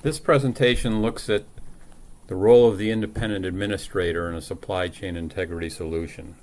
This presentation looks at the role of the independent administrator in a supply chain integrity solution.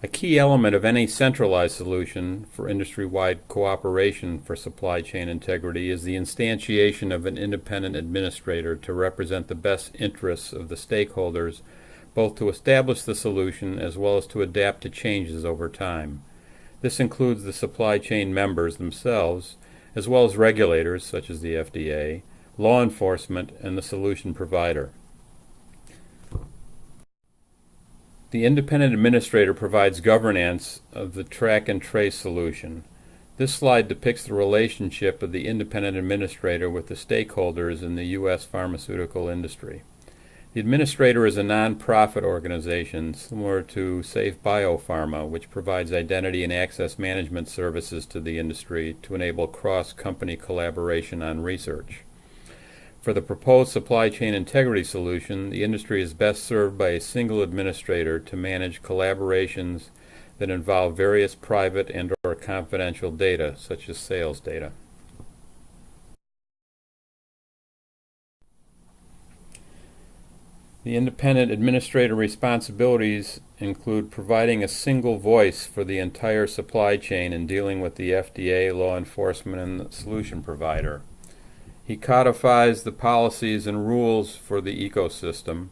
A key element of any centralized solution for industry-wide cooperation for supply chain integrity is the instantiation of an independent administrator to represent the best interests of the stakeholders, both to establish the solution as well as to adapt to changes over time. This includes the supply chain members themselves, as well as regulators such as the FDA, law enforcement, and the solution provider. The independent administrator provides governance of the track and trace solution. This slide depicts the relationship of the independent administrator with the stakeholders in the U.S. pharmaceutical industry. The administrator is a non-profit organization similar to Safe Biopharma, which provides identity and access management services to the industry to enable cross-company collaboration on research. For the proposed supply chain integrity solution, the industry is best served by a single administrator to manage collaborations that involve various private and/or confidential data, such as sales data. The independent administrator responsibilities include providing a single voice for the entire supply chain in dealing with the FDA, law enforcement, and the solution provider. He codifies the policies and rules for the ecosystem,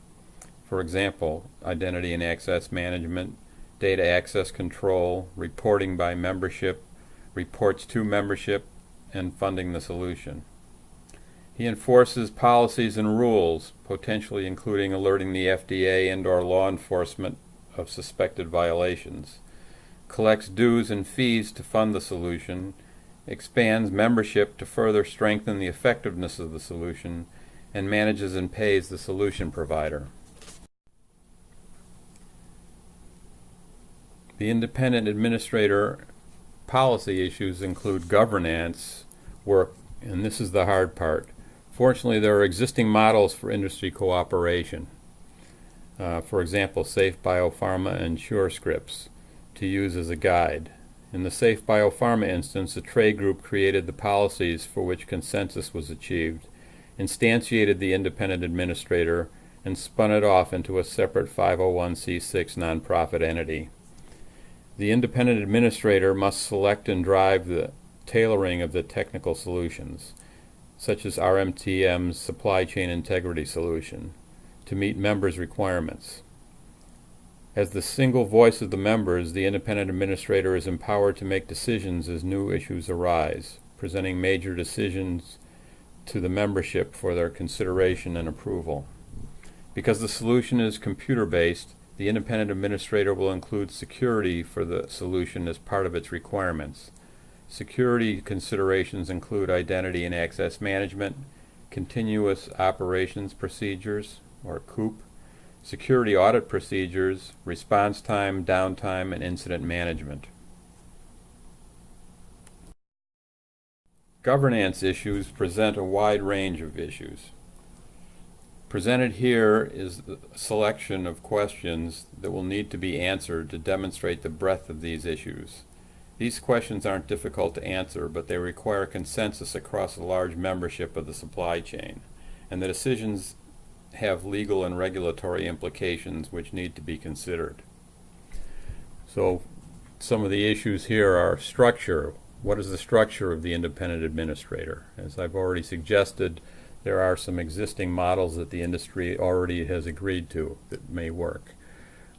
for example, identity and access management, data access control, reporting by membership, reports to membership, and funding the solution. He enforces policies and rules, potentially including alerting the FDA and/or law enforcement of suspected violations, collects dues and fees to fund the solution, expands membership to further strengthen the effectiveness of the solution, and manages and pays the solution provider. The independent administrator policy issues include governance work, and this is the hard part. Fortunately, there are existing models for industry cooperation. For example, Safe Biopharma and SureScripts to use as a guide. In the Safe Biopharma instance, a trade group created the policies for which consensus was achieved, instantiated the independent administrator, and spun it off into a separate 501c6 nonprofit entity. The independent administrator must select and drive the tailoring of the technical solutions, such as RMTM's supply chain integrity solution, to meet members' requirements. As the single voice of the members, the independent administrator is empowered to make decisions as new issues arise, presenting major decisions to the membership for their consideration and approval. Because the solution is computer-based, the independent administrator will include security for the solution as part of its requirements. Security considerations include identity and access management, continuous operations procedures, or COOP, security audit procedures, response time, downtime, and incident management. Governance issues present a wide range of issues. Presented here is a selection of questions that will need to be answered to demonstrate the breadth of these issues. These questions aren't difficult to answer, but they require consensus across a large membership of the supply chain, and the decisions have legal and regulatory implications which need to be considered. So some of the issues here are structure. What is the structure of the independent administrator? As I've already suggested, there are some existing models that the industry already has agreed to that may work.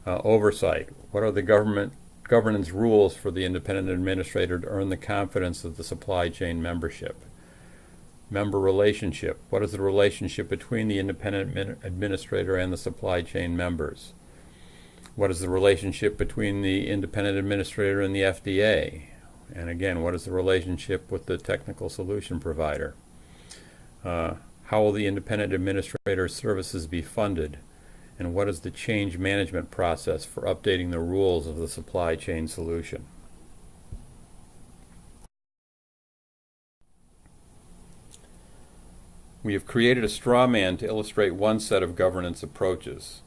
Oversight. What are the governance rules for the independent administrator to earn the confidence of the supply chain membership? Member relationship. What is the relationship between the independent administrator and the supply chain members? What is the relationship between the independent administrator and the FDA? And again, what is the relationship with the technical solution provider? How will the independent administrator services be funded? And what is the change management process for updating the rules of the supply chain solution? We have created a straw man to illustrate one set of governance approaches.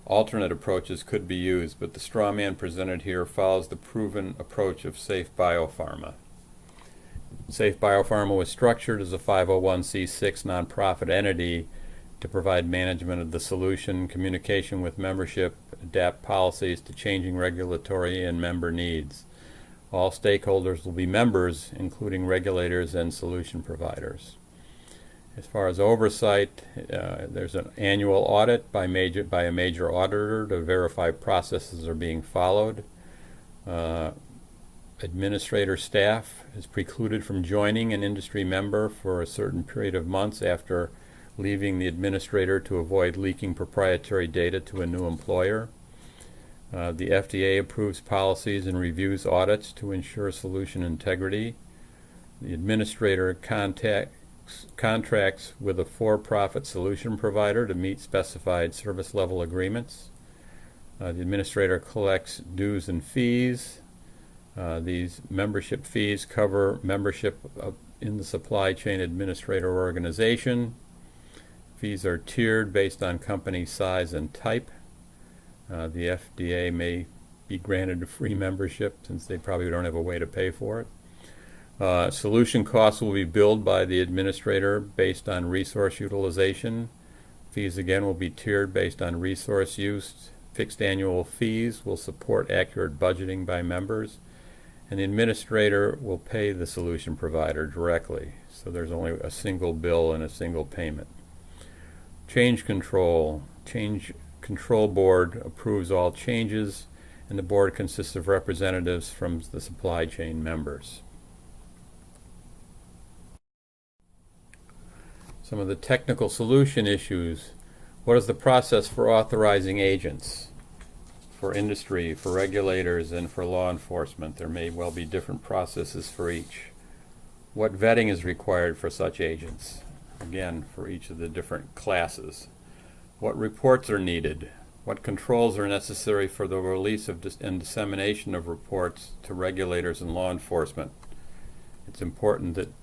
Alternate approaches could be used, but the straw man presented here follows the proven approach of Safe Biopharma. Safe Biopharma was structured as a 501c6 nonprofit entity to provide management of the solution, communication with membership, adapt policies to changing regulatory and member needs. All stakeholders will be members, including regulators and solution providers. As far as oversight, there's an annual audit by a major auditor to verify processes are being followed. Administrator staff is precluded from joining an industry member for a certain period of months after leaving the administrator to avoid leaking proprietary data to a new employer. The FDA approves policies and reviews audits to ensure solution integrity. The administrator contracts with a for-profit solution provider to meet specified service level agreements. The administrator collects dues and fees. These membership fees cover membership in the supply chain administrator organization. Fees are tiered based on company size and type. The FDA may be granted a free membership since they probably don't have a way to pay for it. Solution costs will be billed by the administrator based on resource utilization. Fees again will be tiered based on resource use. Fixed annual fees will support accurate budgeting by members. And the administrator will pay the solution provider directly. So there's only a single bill and a single payment. Change control. Change control board approves all changes, and the board consists of representatives from the supply chain members. Some of the technical solution issues. What is the process for authorizing agents? For industry, for regulators, and for law enforcement. There may well be different processes for each. What vetting is required for such agents? Again, for each of the different classes. What reports are needed? What controls are necessary for the release of and dissemination of reports to regulators and law enforcement? It's important that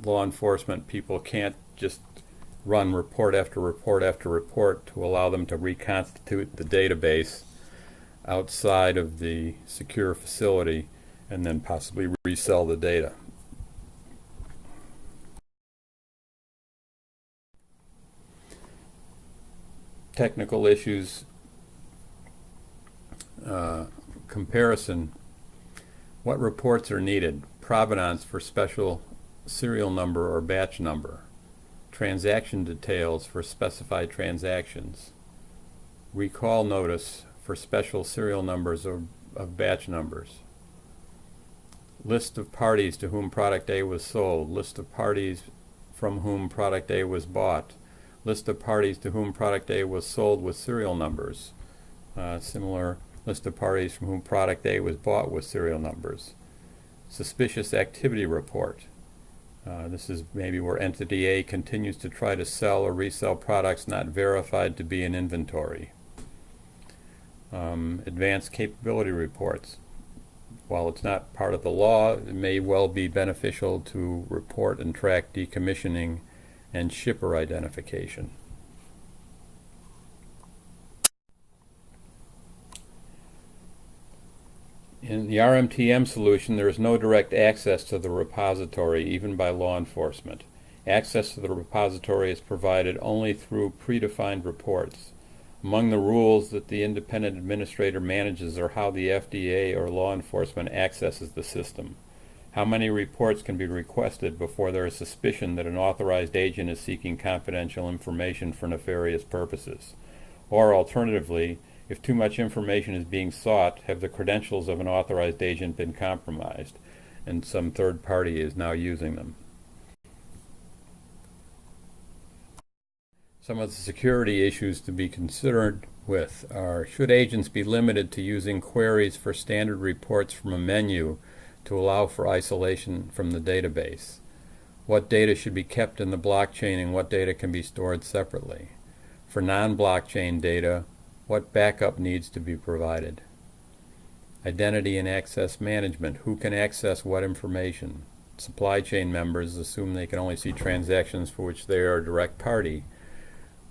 law enforcement people can't just run report after report after report to allow them to reconstitute the database outside of the secure facility and then possibly resell the data. Technical issues, comparison. What reports are needed? Provenance for special serial number or batch number. Transaction details for specified transactions. Recall notice for special serial numbers of batch numbers. List of parties to whom product A was sold. List of parties from whom product A was bought. List of parties to whom product A was sold with serial numbers. Similar list of parties from whom product A was bought with serial numbers. Suspicious activity report. This is maybe where entity A continues to try to sell or resell products not verified to be in inventory. Advanced capability reports. While it's not part of the law, it may well be beneficial to report and track decommissioning and shipper identification. In the RMTM solution, there is no direct access to the repository, even by law enforcement. Access to the repository is provided only through predefined reports. Among the rules that the independent administrator manages are how the FDA or law enforcement accesses the system. How many reports can be requested before there is suspicion that an authorized agent is seeking confidential information for nefarious purposes? Or alternatively, if too much information is being sought, have the credentials of an authorized agent been compromised and some third party is now using them? Some of the security issues to be considered with are, should agents be limited to using queries for standard reports from a menu to allow for isolation from the database? What data should be kept in the blockchain and what data can be stored separately? For non-blockchain data, what backup needs to be provided? Identity and access management. Who can access what information? Supply chain members assume they can only see transactions for which they are a direct party.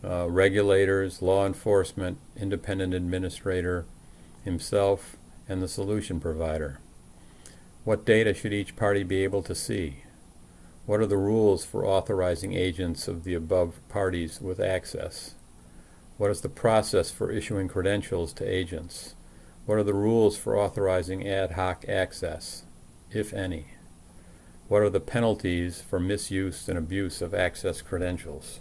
Regulators, law enforcement, independent administrator himself, and the solution provider. What data should each party be able to see? What are the rules for authorizing agents of the above parties with access? What is the process for issuing credentials to agents? What are the rules for authorizing ad hoc access, if any? What are the penalties for misuse and abuse of access credentials?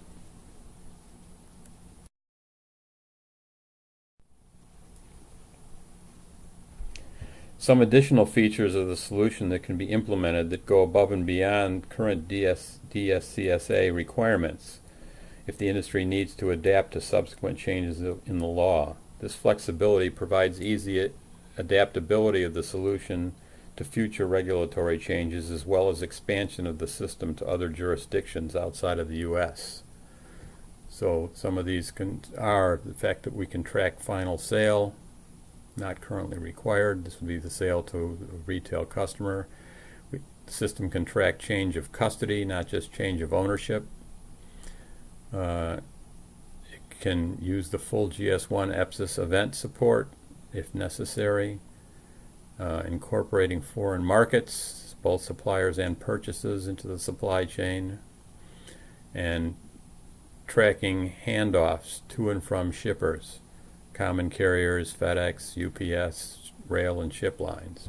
Some additional features of the solution that can be implemented that go above and beyond current DSCSA requirements if the industry needs to adapt to subsequent changes in the law. This flexibility provides easy adaptability of the solution to future regulatory changes as well as expansion of the system to other jurisdictions outside of the U.S. So some of these are the fact that we can track final sale, not currently required. This would be the sale to a retail customer. The system can track change of custody, not just change of ownership. It can use the full GS1 EPSIS event support if necessary, incorporating foreign markets, both suppliers and purchases, into the supply chain, and tracking handoffs to and from shippers, common carriers, FedEx, UPS, rail and ship lines.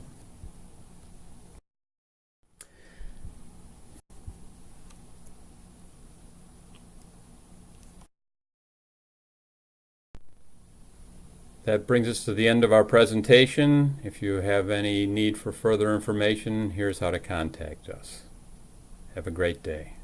That brings us to the end of our presentation. If you have any need for further information, here's how to contact us. Have a great day.